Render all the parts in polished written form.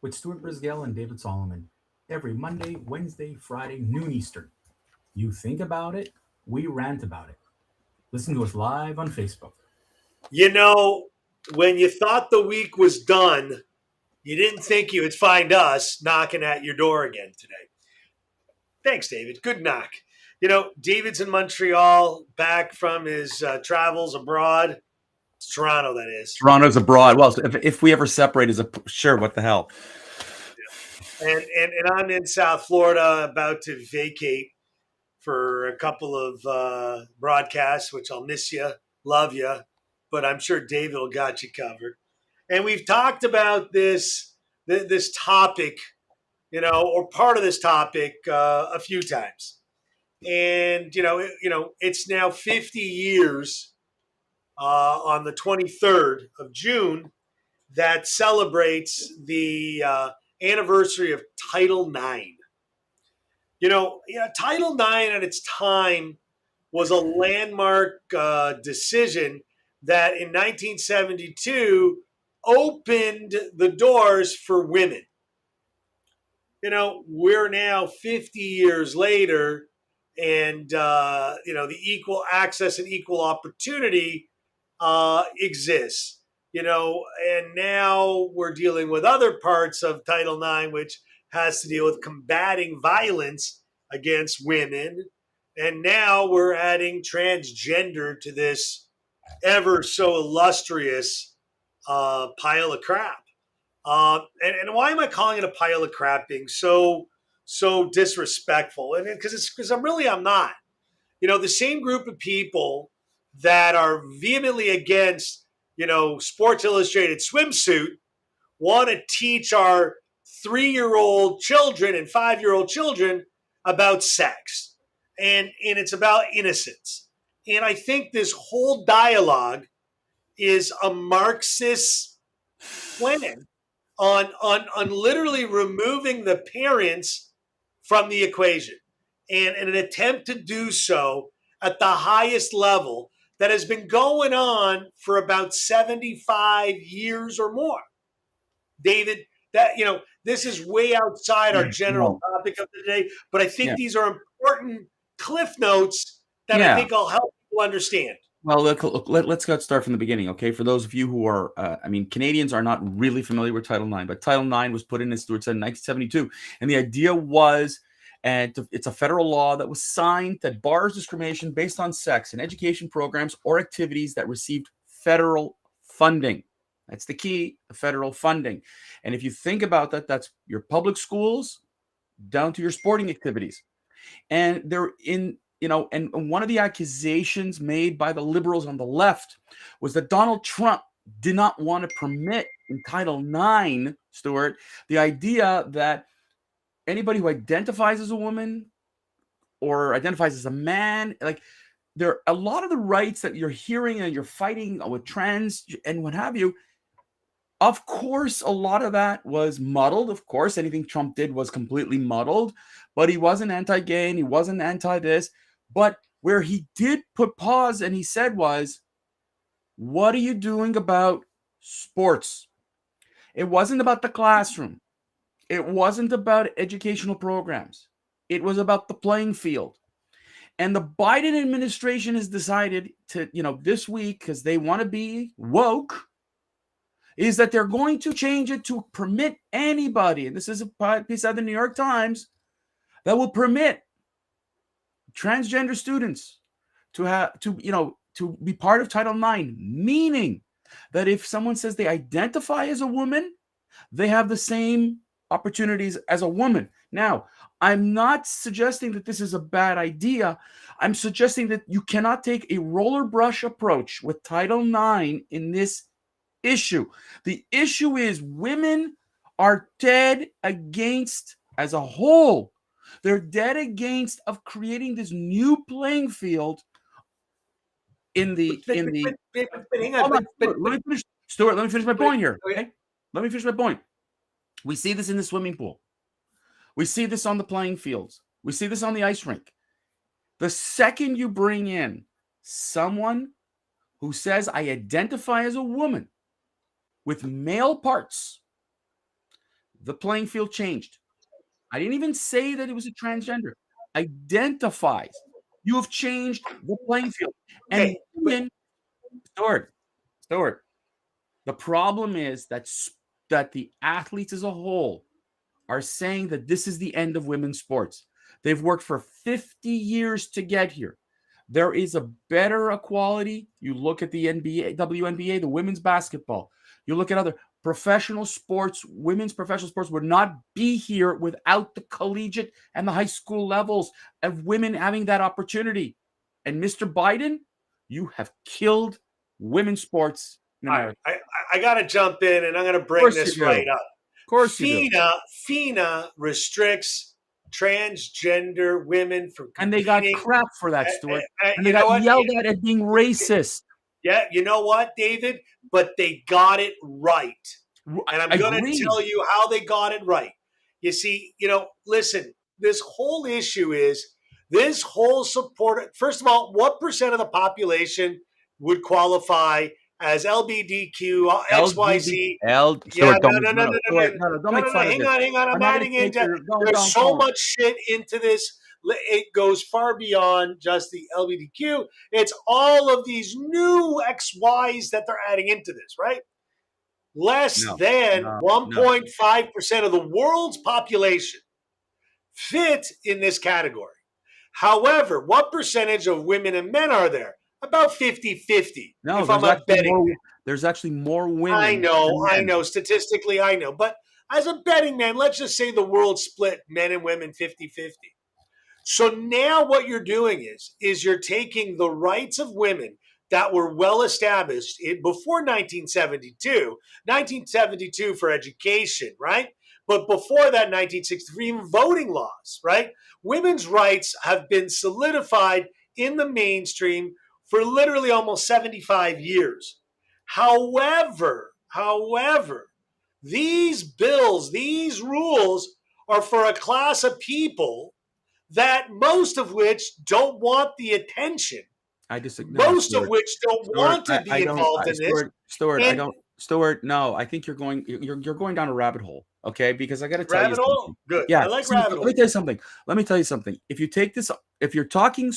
with Stuart Brisgel and David Solomon every Monday, Wednesday, Friday, noon Eastern. You think about it, we rant about it. Listen to us live on Facebook. You know, when you thought the week was done, you didn't think you would find us knocking at your door again today. Thanks, David. Good knock. You know, David's in Montreal, back from his travels abroad. It's Toronto, that is. Toronto's abroad. Well, if we ever separate as a sure, what the hell? And I'm in South Florida, about to vacate for a couple of broadcasts, which I'll miss you, love you, but I'm sure David will got you covered. And we've talked about this topic, or part of this topic a few times. And it's now 50 years on the 23rd of June that celebrates the anniversary of Title IX. Title IX at its time was a landmark decision that in 1972 opened the doors for women. We're now 50 years later, and the equal access and equal opportunity exists. And now we're dealing with other parts of Title IX, which has to deal with combating violence against women. And now we're adding transgender to this ever so illustrious pile of crap. And why am I calling it a pile of crap being so disrespectful? And because I'm not. The same group of people that are vehemently against, Sports Illustrated swimsuit want to teach our 3-year-old children and 5-year-old children about sex. And it's about innocence. And I think this whole dialogue is a Marxist plan on literally removing the parents from the equation, and an attempt to do so at the highest level that has been going on for about 75 years or more. David, this is way outside our general topic of the day, but I think these are important cliff notes that I think will help people understand. Well, let's start from the beginning, okay? For those of you who are, Canadians are not really familiar with Title IX, but Title IX was put in, as Stuart said, in 1972. And the idea was, and it's a federal law that was signed that bars discrimination based on sex in education programs or activities that received federal funding. That's the key, the federal funding. And if you think about that, that's your public schools down to your sporting activities. And they're in, and one of the accusations made by the liberals on the left was that Donald Trump did not want to permit in Title IX, Stuart, the idea that anybody who identifies as a woman or identifies as a man, like there a lot of the rights that you're hearing and you're fighting with trans and what have you. Of course, a lot of that was muddled. Of course, anything Trump did was completely muddled, but he wasn't anti-gay and he wasn't anti-this. But where he did put pause and he said was, what are you doing about sports? It wasn't about the classroom. It wasn't about educational programs. It was about the playing field. And the Biden administration has decided to, this week, because they want to be woke, is that they're going to change it to permit anybody, and this is a piece out of the New York Times, that will permit transgender students to be part of Title IX, meaning that if someone says they identify as a woman, they have the same opportunities as a woman. Now, I'm not suggesting that this is a bad idea. I'm suggesting that you cannot take a roller brush approach with Title IX in this issue. The issue is women are dead against, as a whole, they're dead against of creating this new playing field in the. Hang on, let me finish, Stuart. Let me finish my point here. Okay, let me finish my point. We see this in the swimming pool. We see this on the playing fields. We see this on the ice rink. The second you bring in someone who says, I identify as a woman with male parts, the playing field changed. I didn't even say that it was a transgender. Identifies. You have changed the playing field. And Okay, but women, Stuart, the problem is that the athletes as a whole are saying that this is the end of women's sports. They've worked for 50 years to get here. There is a better equality. You look at the NBA, WNBA, the women's basketball. You look at other professional sports, women's professional sports would not be here without the collegiate and the high school levels of women having that opportunity. And Mr. Biden, you have killed women's sports in all right, America. I got to jump in, and I'm going to Of bring course this you do. right up. Of course you do. FINA restricts transgender women from And they got competing. crap for that, Stuart. And they You know got what? yelled at as being racist. Yeah, you know what, David? But they got it right. And I'm going to Agreed. tell you how they got it right. You see, listen, this whole issue is this whole support. First of all, what percent of the population would qualify as LGBTQ, XYZ? Yeah, Stuart, don't make fun of hang this. on, hang on. I'm not gonna adding in. take your- There's so much shit into this. It goes far beyond just the LGBTQ. It's all of these new XYs that they're adding into this, right? Less than 1.5% of the world's population fit in this category. However, what percentage of women and men are there? About 50-50. No, if I'm a betting man. There's actually more women. I know. Statistically, I know. But as a betting man, let's just say the world split men and women 50-50. So now what you're doing is you're taking the rights of women that were well established before 1972 for education, right? But before that, 1963, even voting laws, right? Women's rights have been solidified in the mainstream for literally almost 75 years. However, these bills, these rules are for a class of people that most of which don't want the attention. I disagree. Most of which don't want to be involved in this. Stuart, no, I think you're going down a rabbit hole. Okay, because I got to tell you Rabbit hole? something. Good. Yeah, I like rabbit hole. Let me tell you something. If you take this, if you're talking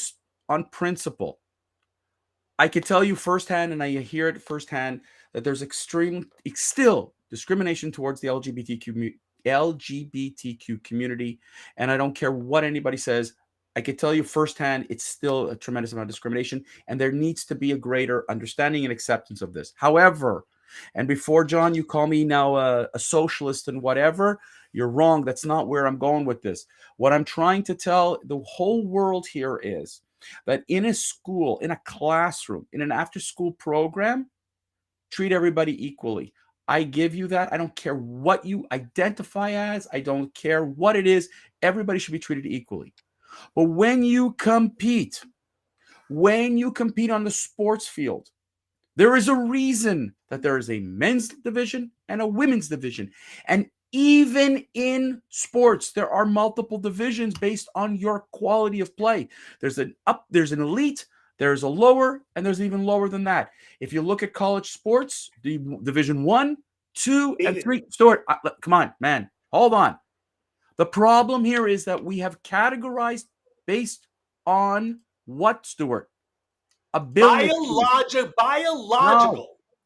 on principle, I could tell you firsthand, and I hear it firsthand, that there's still discrimination towards the LGBTQ community, and I don't care what anybody says. I could tell you firsthand, it's still a tremendous amount of discrimination, and there needs to be a greater understanding and acceptance of this. However, and before, John, you call me now a socialist and whatever, you're wrong. That's not where I'm going with this. What I'm trying to tell the whole world here is that in a school, in a classroom, in an after-school program, treat everybody equally. I give you that. I don't care what you identify as. I don't care what it is. Everybody should be treated equally. But when you compete on the sports field, there is a reason that there is a men's division and a women's division. And even in sports, there are multiple divisions based on your quality of play. There's an elite, there's a lower, and there's even lower than that. If you look at college sports, the Division 1, 2, and 3. Stuart, come on, man. Hold on. The problem here is that we have categorized based on what, Stuart? Ability.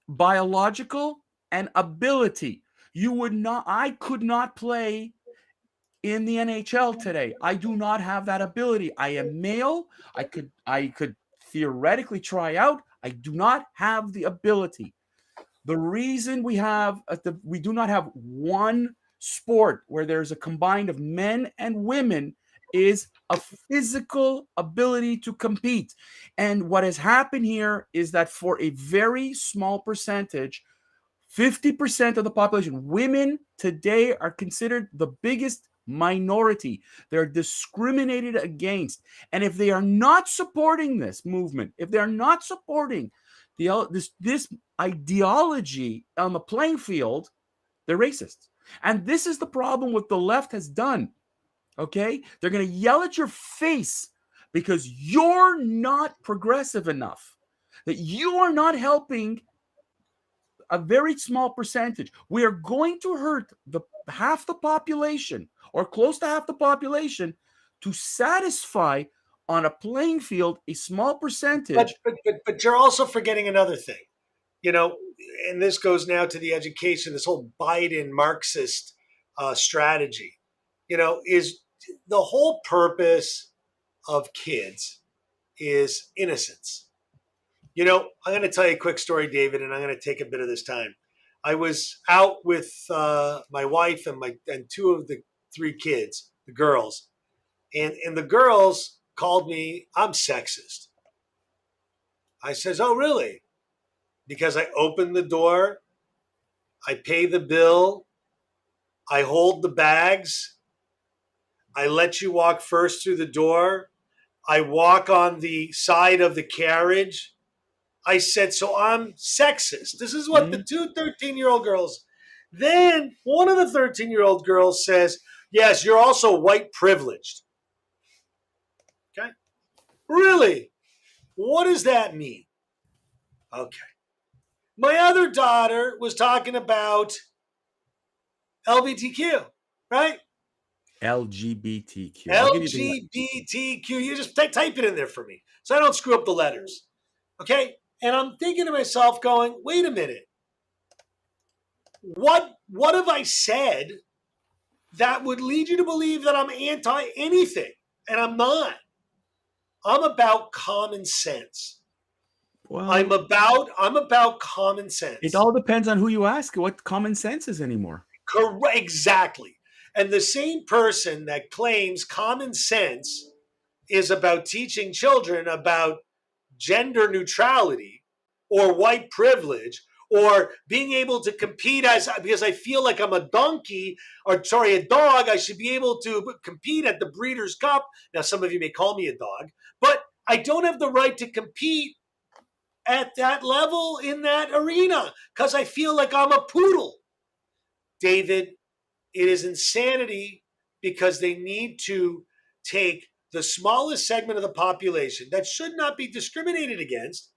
Biological and ability. I could not play in the NHL today. I do not have that ability. I am male. I could theoretically try out. I do not have the ability. The reason we do not have one sport where there's a combined of men and women is a physical ability to compete. And what has happened here is that for a very small percentage, 50% of the population, women today are considered the biggest minority. They're discriminated against. And if they are not supporting this movement, if they're not supporting this ideology on the playing field, they're racists. And this is the problem what the left has done. Okay? They're going to yell at your face because you're not progressive enough, that you are not helping a very small percentage. We are going to hurt the half the population or close to half the population to satisfy on a playing field a small percentage. But you're also forgetting another thing, and this goes now to the education, this whole Biden Marxist strategy, is the whole purpose of kids is innocence. I'm going to tell you a quick story, David, and I'm going to take a bit of this time. I was out with my wife and two of the three kids, the girls, and the girls called me, I'm sexist. I says, oh, really? Because I open the door, I pay the bill, I hold the bags, I let you walk first through the door, I walk on the side of the carriage. I said, so I'm sexist. This is what the two 13-year-old girls. Then one of the 13-year-old girls says, yes, you're also white privileged. Okay. Really? What does that mean? Okay. My other daughter was talking about LGBTQ, right? LGBTQ. LGBTQ. You just type it in there for me so I don't screw up the letters. Okay? And I'm thinking to myself going, wait a minute. What have I said that would lead you to believe that I'm anti anything? And I'm not. I'm about common sense. Well, I'm about common sense. It all depends on who you ask what common sense is anymore. Correct. Exactly. And the same person that claims common sense is about teaching children about gender neutrality or white privilege or being able to compete because I feel like I'm a dog, I should be able to compete at the Breeders' Cup. Now, some of you may call me a dog, but I don't have the right to compete at that level in that arena because I feel like I'm a poodle. David, it is insanity because they need to take the smallest segment of the population that should not be discriminated against,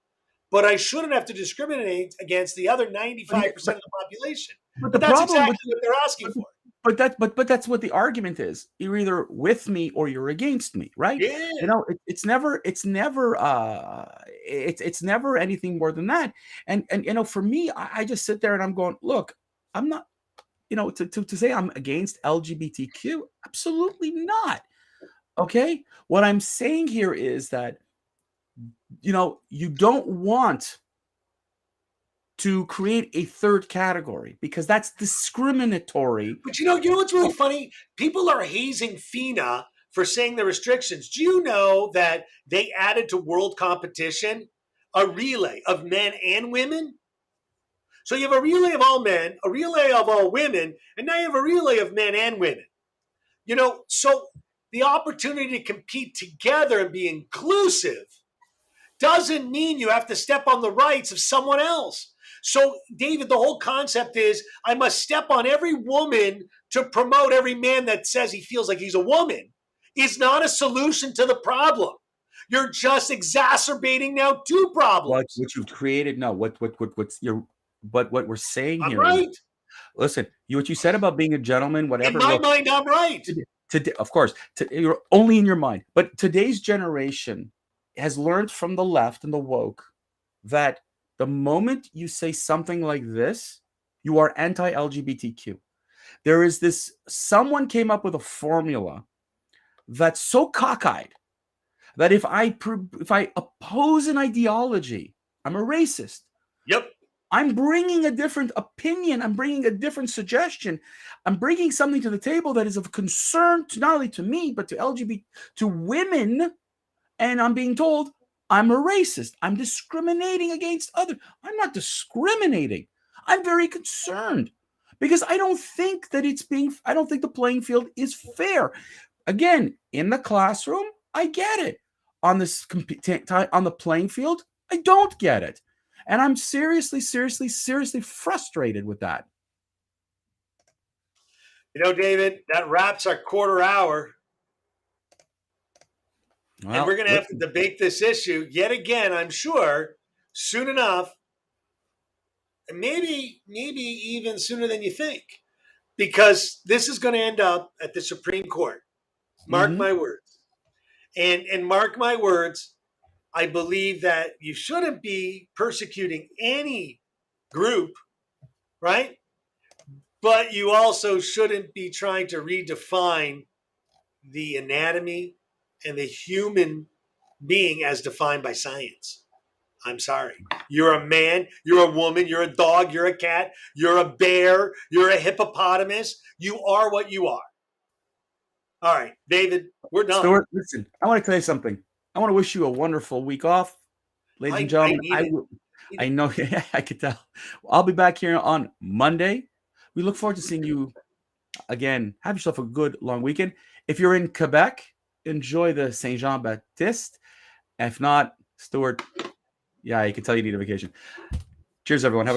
but I shouldn't have to discriminate against the other 95% of the population. But that's exactly what they're asking for. But that's what the argument is. You're either with me or you're against me, right? Yeah. It's never anything more than that. And for me, I just sit there and I'm going, look, I'm not, to say I'm against LGBTQ, absolutely not. Okay. What I'm saying here is that, you don't want to create a third category because that's discriminatory. But you know what's really funny? People are hazing FINA for saying the restrictions. Do you know that they added to world competition a relay of men and women? So you have a relay of all men, a relay of all women, and now you have a relay of men and women. So the opportunity to compete together and be inclusive doesn't mean you have to step on the rights of someone else. So, David, the whole concept is I must step on every woman to promote every man that says he feels like he's a woman is not a solution to the problem. You're just exacerbating now two problems. What you've created, no, what we're saying I'm here. right. Listen, what you said about being a gentleman, whatever. In my mind, I'm right. Today, of course, you're only in your mind. But today's generation has learned from the left and the woke that the moment you say something like this, you are anti-LGBTQ. There is this, someone came up with a formula that's so cockeyed that if I oppose an ideology, I'm a racist. Yep. I'm bringing a different opinion. I'm bringing a different suggestion. I'm bringing something to the table that is of concern to not only to me, but to LGBT, to women. And I'm being told I'm a racist. I'm discriminating against others. I'm not discriminating. I'm very concerned because I don't think that I don't think the playing field is fair. Again, in the classroom, I get it. On the playing field, I don't get it. And I'm seriously frustrated with that. David, that wraps our quarter hour. Well, and we're going to have to debate this issue yet again, I'm sure, soon enough. and maybe even sooner than you think, because this is going to end up at the Supreme Court. Mark Mhm. my words. And mark my words, I believe that you shouldn't be persecuting any group, right? But you also shouldn't be trying to redefine the anatomy and the human being as defined by science. I'm sorry. You're a man, you're a woman, you're a dog, you're a cat, you're a bear, you're a hippopotamus. You are what you are. All right, David, we're done. Stuart, listen, I want to tell you something. I want to wish you a wonderful week off. Ladies and gentlemen, need it. I know, yeah, I could tell. I'll be back here on Monday. We look forward to seeing you again. Have yourself a good long weekend. If you're in Quebec, enjoy the Saint Jean Baptiste. If not, Stuart, yeah, I can tell you need a vacation. Cheers, everyone. Have a